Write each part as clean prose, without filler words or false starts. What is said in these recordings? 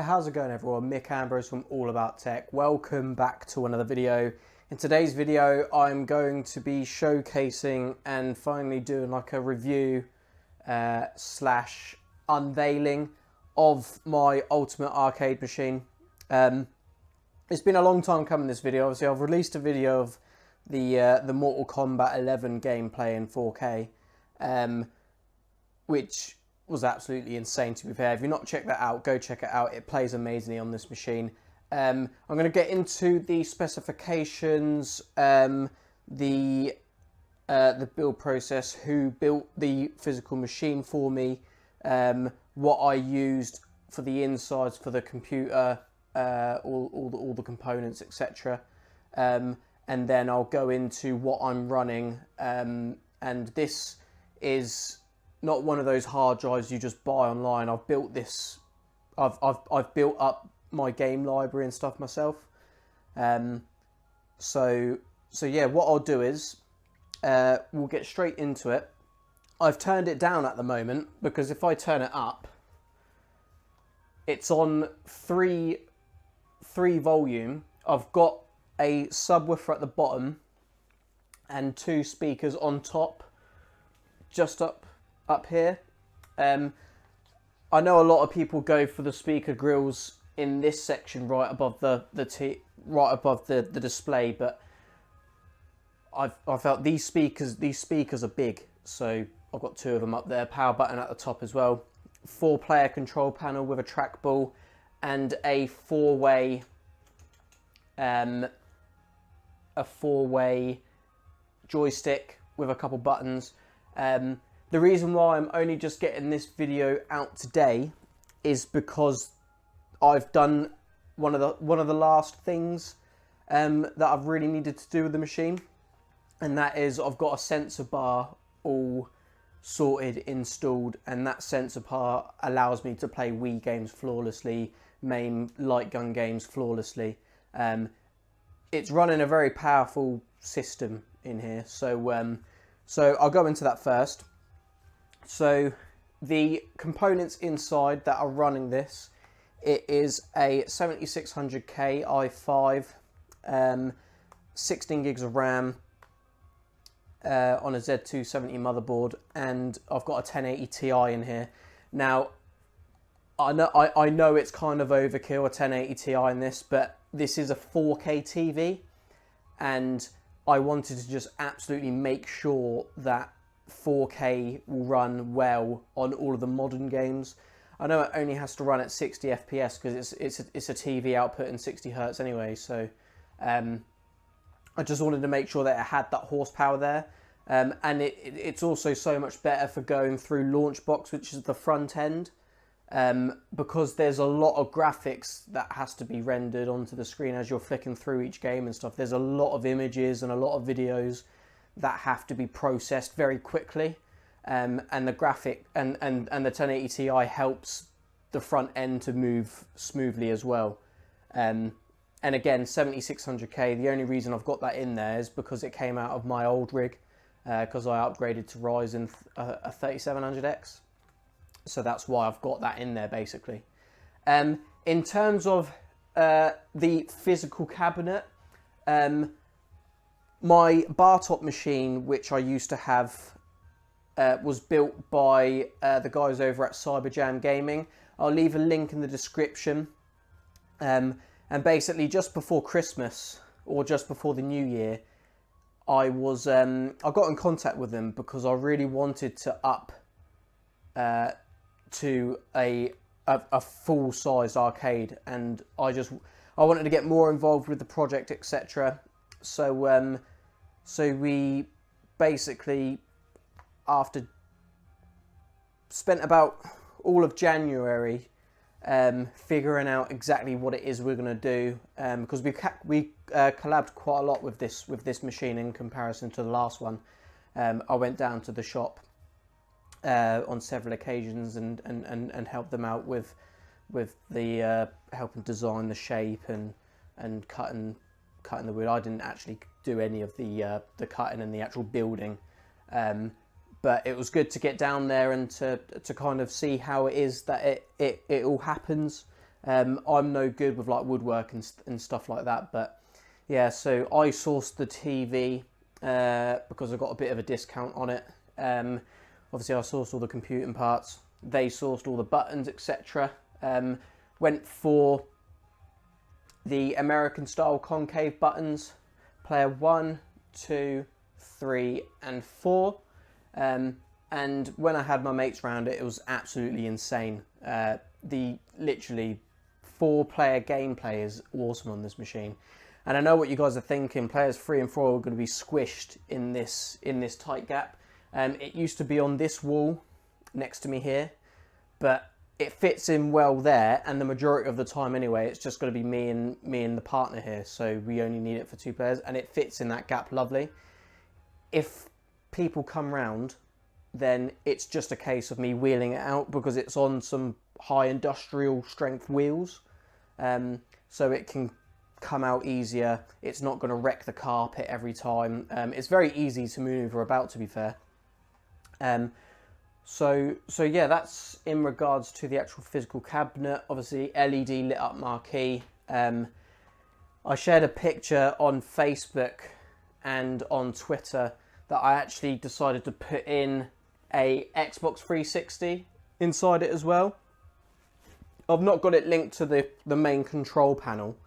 Hey, how's it going everyone? Mick Ambrose from All About Tech. Welcome back to another video. In today's video, I'm going to be showcasing and finally doing like a review slash unveiling of my ultimate arcade machine. It's been a long time coming, this video. Obviously, I've released a video of the Mortal Kombat 11 gameplay in 4K, which was absolutely insane, to be fair. If you've not checked that out, go check it out. It plays amazingly on this machine. I'm going to get into the specifications, the build process, who built the physical machine for me, what I used for the insides for the computer, all the components, etc. And then I'll go into what I'm running. And this is not one of those hard drives you just buy online. I've built this. I've built up my game library and stuff myself. So yeah, what I'll do is we'll get straight into it. I've turned it down at the moment because if I turn it up, it's on three volume. I've got a subwoofer at the bottom and two speakers on top, just up here. I know a lot of people go for the speaker grills in this section right above the display, but I felt these speakers are big, so I've got two of them up there. Power button at the top as well. 4-player control panel with a trackball and a four-way joystick with a couple buttons. The reason why I'm only just getting this video out today is because I've done one of the last things that I've really needed to do with the machine, and that is I've got a sensor bar all sorted, installed, and that sensor bar allows me to play Wii games flawlessly, main light gun games flawlessly. It's running a very powerful system in here, so I'll go into that first. So the components inside that are running this, it is a 7600K i5, 16 gigs of RAM on a Z270 motherboard, and I've got a 1080 Ti in here. Now, I know it's kind of overkill, a 1080 Ti in this, but this is a 4K TV, and I wanted to just absolutely make sure that 4K will run well on all of the modern games. I know it only has to run at 60 FPS because it's a TV output in 60 Hertz anyway, so I just wanted to make sure that it had that horsepower there. And it's also so much better for going through LaunchBox, which is the front end, because there's a lot of graphics that has to be rendered onto the screen as you're flicking through each game and stuff. There's a lot of images and a lot of videos that have to be processed very quickly, and the graphic and the 1080 Ti helps the front end to move smoothly as well. And again, 7600K, the only reason I've got that in there is because it came out of my old rig, because I upgraded to Ryzen a 3700X, so that's why I've got that in there basically. In terms of the physical cabinet, my bar top machine, which I used to have, was built by the guys over at Cyberjam Gaming. I'll leave a link in the description. And basically, just before Christmas or just before the New Year, I got in contact with them because I really wanted to up to a full-sized arcade, and I wanted to get more involved with the project, etc. So we basically, after spent about all of January figuring out exactly what it is we're going to do, because we collabed quite a lot with this machine in comparison to the last one. I went down to the shop on several occasions and helped them out with the helping design the shape and cutting the wood. I didn't actually do any of the cutting and the actual building, but it was good to get down there and to kind of see how it is that it all happens. I'm no good with like woodwork and stuff like that, but yeah, so I sourced the TV because I got a bit of a discount on it. Obviously I sourced all the computing parts, they sourced all the buttons, etc. Went for the American style concave buttons, player 1, 2, 3 and 4. And when I had my mates around it, it was absolutely insane. The literally 4-player gameplay is awesome on this machine. And I know what you guys are thinking, players 3 and 4 are going to be squished in this tight gap. It used to be on this wall next to me here, but it fits in well there, and the majority of the time anyway, it's just going to be me and the partner here, so we only need it for 2 players, and it fits in that gap lovely. If people come round, then it's just a case of me wheeling it out because it's on some high industrial strength wheels, so it can come out easier. It's not going to wreck the carpet every time. It's very easy to maneuver about, to be fair. So yeah, that's in regards to the actual physical cabinet. Obviously LED lit up marquee. I shared a picture on Facebook and on Twitter that I actually decided to put in a Xbox 360 inside it as well. I've not got it linked to the main control panel,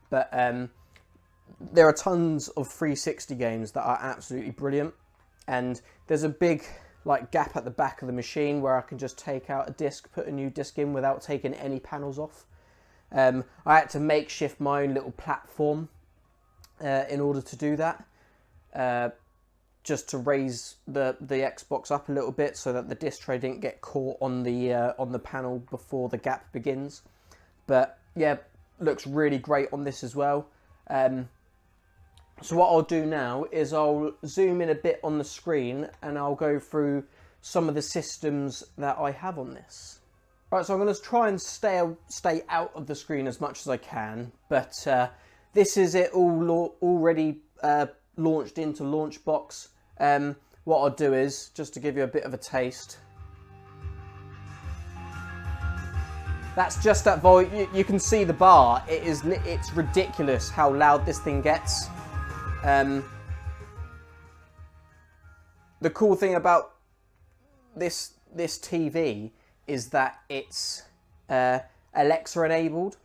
but there are tons of 360 games that are absolutely brilliant, and there's a big like gap at the back of the machine where I can just take out a disc, put a new disc in without taking any panels off. I had to makeshift my own little platform in order to do that, just to raise the Xbox up a little bit so that the disc tray didn't get caught on the panel before the gap begins. But yeah, looks really great on this as well. So what I'll do now is I'll zoom in a bit on the screen and I'll go through some of the systems that I have on this. Right, so I'm going to try and stay out of the screen as much as I can, but this is it all already launched into LaunchBox. What I'll do is, just to give you a bit of a taste, that's just that volume. You can see the bar. It's ridiculous how loud this thing gets. The cool thing about this TV is that it's Alexa enabled,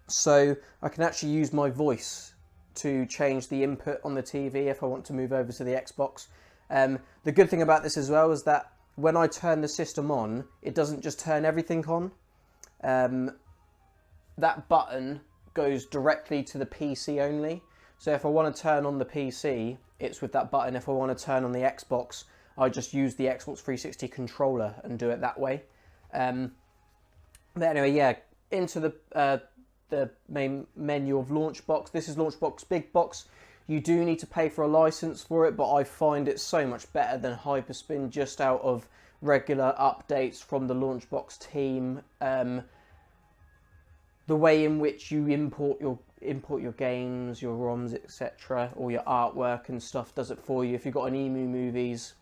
so I can actually use my voice to change the input on the TV if I want to move over to the Xbox. The good thing about this as well is that when I turn the system on, it doesn't just turn everything on. That button goes directly to the PC only. So if I want to turn on the PC, it's with that button. If I want to turn on the Xbox, I just use the Xbox 360 controller and do it that way. But anyway, yeah, into the main menu of LaunchBox. This is LaunchBox Big Box. You do need to pay for a license for it, but I find it so much better than Hyperspin just out of regular updates from the LaunchBox team. The way in which you import your games, your ROMs, etc., or your artwork and stuff does it for you. If you've got an Emu Movies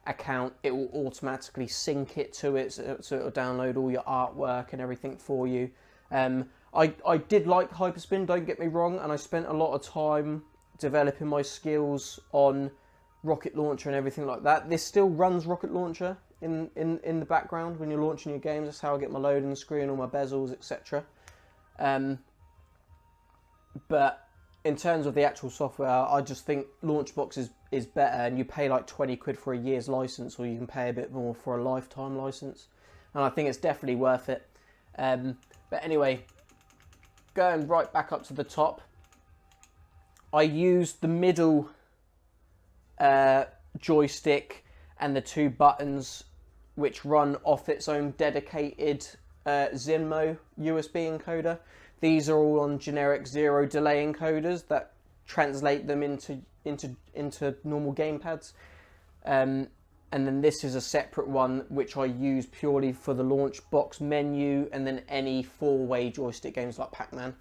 account, it will automatically sync it to it, so it'll download all your artwork and everything for you. I did like Hyperspin, don't get me wrong, and I spent a lot of time developing my skills on Rocket Launcher and everything like that. This still runs Rocket Launcher in the background when you're launching your games. That's how I get my loading screen, all my bezels, etc. But in terms of the actual software, I just think LaunchBox is better, and you pay like 20 quid for a year's license, or you can pay a bit more for a lifetime license, and I think it's definitely worth it. But anyway, going right back up to the top, I used the middle joystick and the 2 buttons which run off its own dedicated Zinmo USB encoder. These are all on generic 0 delay encoders that translate them into normal gamepads. And then this is a separate one which I use purely for the LaunchBox menu and then any 4-way joystick games like Pac-Man.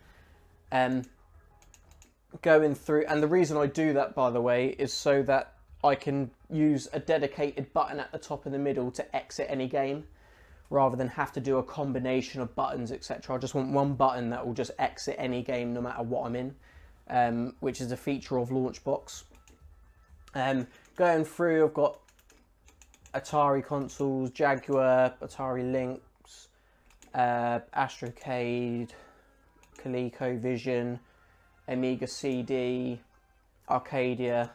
Going through, and the reason I do that, by the way, is so that I can use a dedicated button at the top in the middle to exit any game. rather than have to do a combination of buttons, etc. I just want one button that will just exit any game no matter what I'm in, which is a feature of LaunchBox. Going through, I've got Atari consoles, Jaguar, Atari Lynx, Astrocade, ColecoVision, Amiga CD, Arcadia,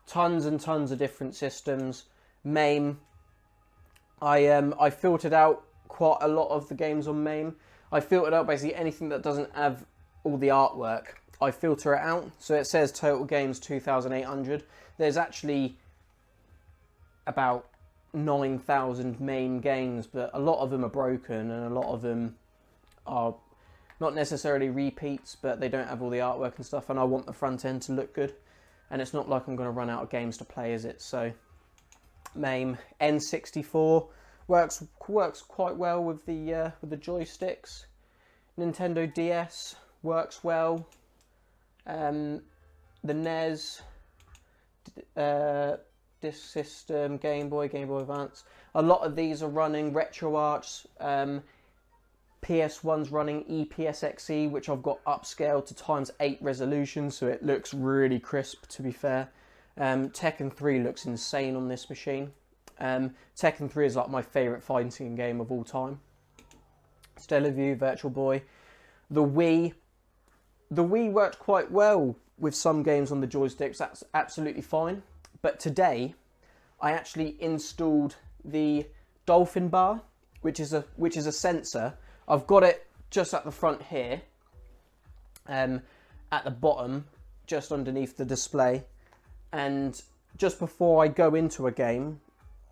tons and tons of different systems. MAME, I filtered out quite a lot of the games on MAME. I filtered out basically anything that doesn't have all the artwork. I filter it out, so it says total games 2,800. There's actually about 9,000 MAME games, but a lot of them are broken and a lot of them are not necessarily repeats, but they don't have all the artwork and stuff, and I want the front end to look good. And it's not like I'm going to run out of games to play, is it? So, MAME. N64 works quite well with the joysticks. Nintendo DS works well. The NES, Disk System, Game Boy Advance. A lot of these are running RetroArch. PS1's running EPSXE, which I've got upscaled to ×8 resolution, so it looks really crisp, to be fair. Tekken 3 looks insane on this machine. Tekken 3 is like my favourite fighting game of all time. Stellarview, Virtual Boy. The Wii worked quite well with some games on the joysticks, that's absolutely fine. But today, I actually installed the Dolphin Bar, which is a sensor. I've got it just at the front here, at the bottom, just underneath the display. And just before I go into a game,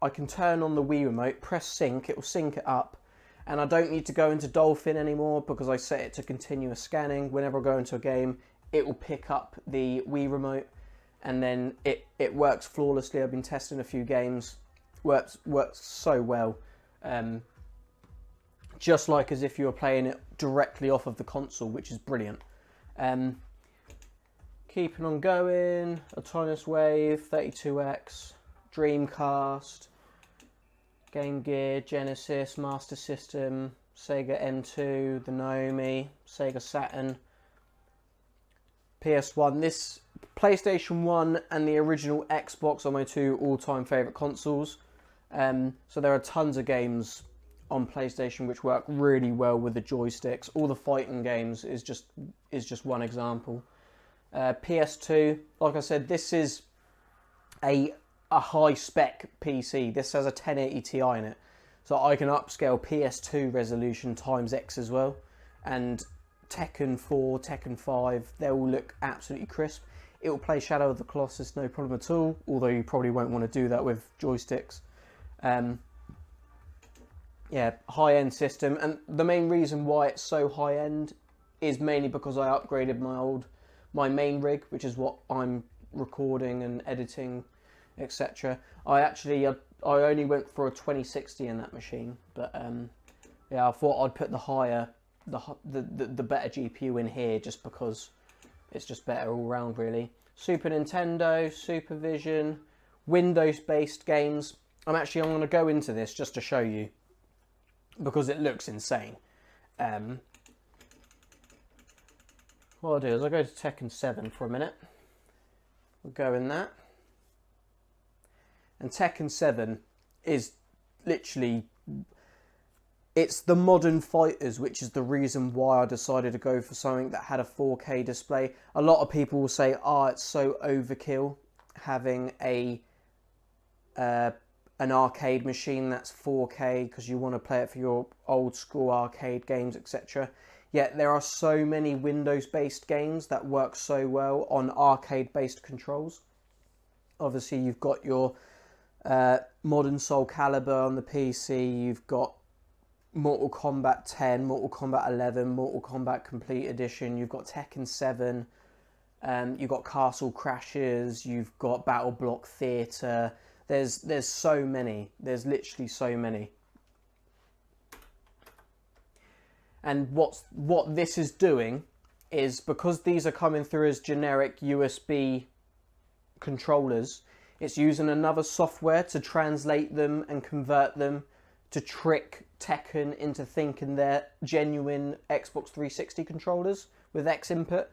I can turn on the Wii remote, press sync, it will sync it up. And I don't need to go into Dolphin anymore because I set it to continuous scanning. Whenever I go into a game, it will pick up the Wii remote, and then it works flawlessly. I've been testing a few games, works so well. Just like as if you were playing it directly off of the console, which is brilliant. Keeping on going, Autonomous Wave, 32X, Dreamcast, Game Gear, Genesis, Master System, Sega M2, the Naomi, Sega Saturn, PS1. This PlayStation 1 and the original Xbox are my two all-time favourite consoles. So there are tons of games on PlayStation which work really well with the joysticks. All the fighting games is just one example. PS2, like I said, this is a high spec PC. This has a 1080 Ti in it, so I can upscale PS2 resolution ×X as well. And Tekken 4, Tekken 5, they all look absolutely crisp. It will play Shadow of the Colossus no problem at all, although you probably won't want to do that with joysticks. Yeah, high-end system, and the main reason why it's so high-end is mainly because I upgraded my main rig, which is what I'm recording and editing, etc. I only went for a 2060 in that machine, but yeah, I thought I'd put the better GPU in here just because it's just better all round, really. Super Nintendo, Supervision, Windows-based games. I'm going to go into this just to show you, because it looks insane. What I'll do is I'll go to Tekken 7 for a minute. We'll go in that. And Tekken 7 is literally, it's the modern fighters, which is the reason why I decided to go for something that had a 4K display. A lot of people will say, it's so overkill having an arcade machine that's 4K because you want to play it for your old school arcade games, etc. Yet there are so many Windows-based games that work so well on arcade-based controls. Obviously, you've got your Modern Soul Calibur on the PC, you've got Mortal Kombat 10, Mortal Kombat 11, Mortal Kombat Complete Edition, you've got Tekken 7, you've got Castle Crashers, you've got Battle Block Theatre. There's so many. There's literally so many. And what this is doing is, because these are coming through as generic USB controllers, it's using another software to translate them and convert them to trick Tekken into thinking they're genuine Xbox 360 controllers with X input,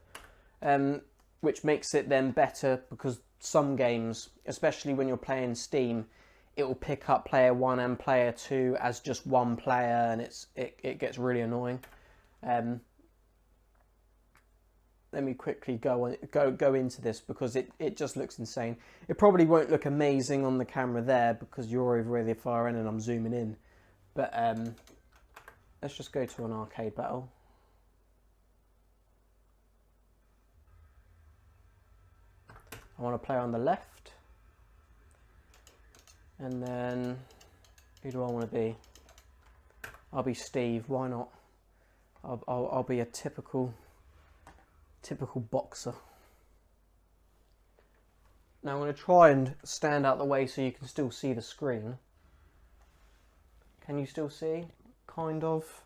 which makes it then better, because some games, especially when you're playing Steam, it will pick up player 1 and player 2 as just one player, and it gets really annoying. Let me quickly go into this, because it just looks insane. It probably won't look amazing on the camera there because you're over the far end and I'm zooming in. But let's just go to an arcade battle. I want to play on the left. And then, who do I want to be? I'll be Steve, why not? I'll be a typical boxer. Now I'm going to try and stand out the way so you can still see the screen. Can you still see? Kind of.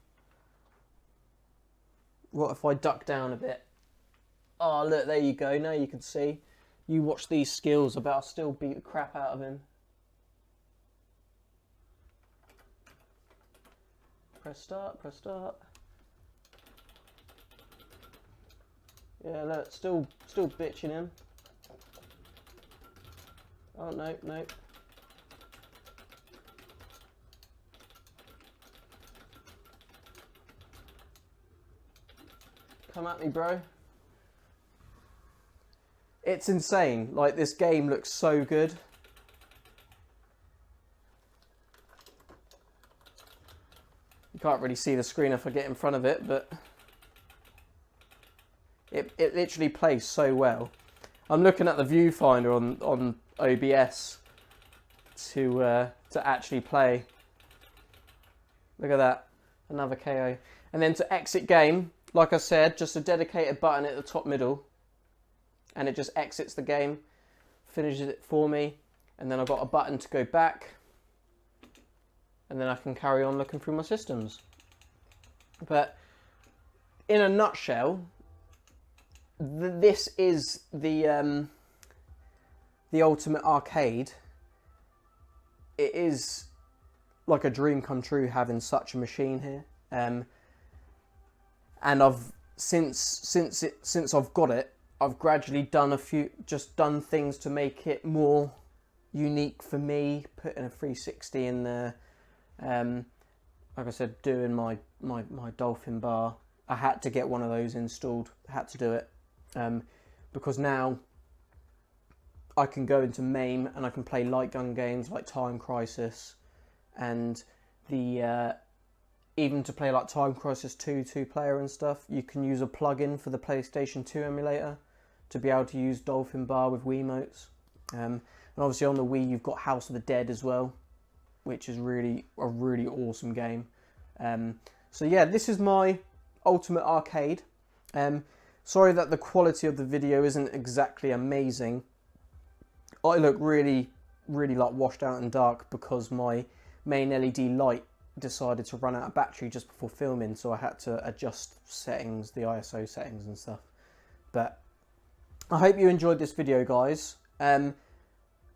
What if I duck down a bit? Oh look, there you go, now you can see. You watch these skills, I bet I'll still beat the crap out of him. Press start, press start. Yeah, look, still bitching him. Oh, no, no. Come at me, bro. It's insane. Like, this game looks so good. You can't really see the screen if I get in front of it, but it literally plays so well. I'm looking at the viewfinder on OBS to actually play. Look at that, another KO. And then to exit game, like I said, just a dedicated button at the top middle, and it just exits the game, finishes it for me, and then I've got a button to go back, and then I can carry on looking through my systems. But in a nutshell, this is the ultimate arcade. It is like a dream come true having such a machine here. And I've since I've got it, I've gradually done done things to make it more unique for me. Putting a 360 in there, like I said, doing my dolphin bar. I had to get one of those installed. I had to do it. Because now I can go into MAME and I can play light gun games like Time Crisis, and even to play like Time Crisis 2 2-player and stuff, you can use a plug-in for the PlayStation 2 emulator to be able to use Dolphin Bar with Wiimotes. And obviously on the Wii you've got House of the Dead as well, which is a really awesome game. So yeah, this is my ultimate arcade. Sorry that the quality of the video isn't exactly amazing. I look really like washed out and dark because my main LED light decided to run out of battery just before filming, so I had to adjust settings, the ISO settings and stuff. But I hope you enjoyed this video, guys.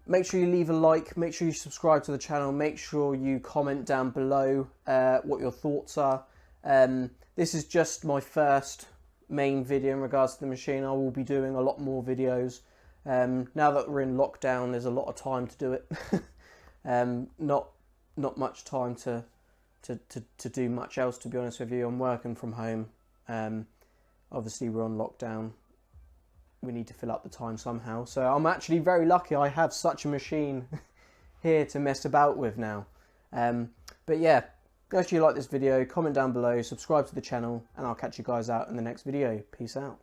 Make sure you leave a like, make sure you subscribe to the channel, make sure you comment down below what your thoughts are. This is just my first main video in regards to the machine. I will be doing a lot more videos. Now that we're in lockdown, there's a lot of time to do it. Not much time to do much else, to be honest with you. I'm working from home. Obviously we're on lockdown. We need to fill up the time somehow. So I'm actually very lucky I have such a machine here to mess about with now. But yeah, if you like this video, comment down below, subscribe to the channel, and I'll catch you guys out in the next video. Peace out.